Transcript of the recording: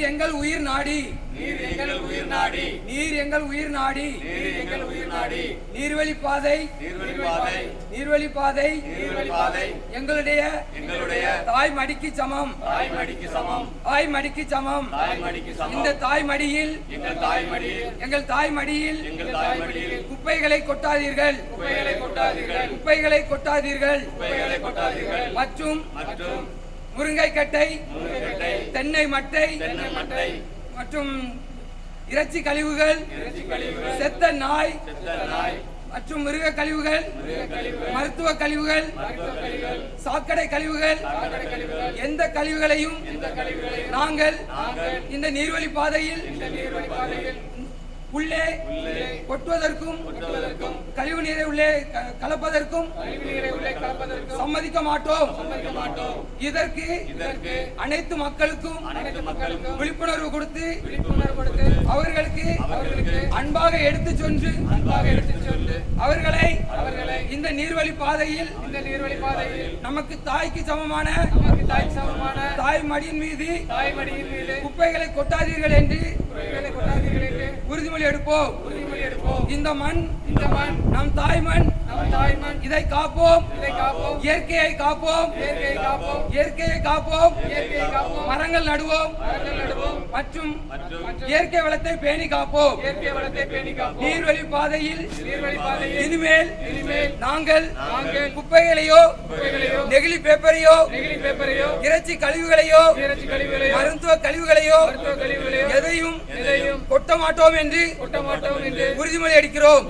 எங்கள் உயிர் நாடி, நீர் எங்கள் உயிர் நாடி, நீர் எங்கள் உயிர் நாடி, நீர் எங்கள் உயிர் நாடி, நீர்வழிப்பாதை, நீர்வழிப்பாதை, நீர்வழிப்பாதை நீர்வழிப்பாதை எங்களுடைய தாய் மடிக்கு சமம், தாய் மடிக்கு சமம், தாய் மடிக்கு சமம். தாய் மடிக்கு சமம். இந்த தாய் மடியில், எங்கள் தாய் மடியில், எங்கள் தாய் மடியில் எங்கள் தாய் மடியில் குப்பைகளை கொட்டாதீர்கள், குப்பைகளை கொட்டாதீர்கள், குப்பைகளை கொட்டாதீர்கள். குப்பைகளை கொட்டாதீர்கள். மற்றும் மற்றும் முருங்கைக்கட்டை, முருங்கைக்கட்டை, தென்னை மட்டை தென்னை மட்டை மற்றும் இறைச்சி கழிவுகள், இறைச்சி கழிவுகள், செத்த நாய் செத்த நாய் மற்றும் மிருக கழிவுகள், மருத்துவ கழிவுகள், சாக்கடை கழிவுகள், எந்த கழிவுகளையும் நாங்கள் இந்த நீர்வழி பாதையில் உள்ளே கொட்டுவதற்கும் கழிவு நீரை உள்ளே கலப்பதற்கும் சம்மதிக்க மாட்டோம். இதற்கு அனைத்து மக்களுக்கும் விழிப்புணர்வு கொடுத்து அவர்களுக்கு அன்பாக எடுத்து சென்று அவர்களை இந்த நீர்வழி பாதையில் நமக்கு தாய்க்கு சமமான தாய் மடியின் மீது குப்பைகளை கொட்டாதீர்கள் என்று உறுதிமொழி எடுப்போம். இந்த மண் நம் தாய் மண், இதை காப்போம், இயற்கையை காப்போம், இயற்கையை காப்போம், மரங்கள் நடுவோம் மற்றும் இயற்கை வளத்தை பேணி காப்போம். நீர்வழி பாதையில் இனிமேல் நாங்கள் குப்பைகளையோ நெகிழி பேப்பரையோ இறைச்சி கழிவுகளையோ மருத்துவ கழிவுகளையோ எதையும் கொட்ட மாட்டோம் என்று உறுதிமொழி அடிக்கிறோம்.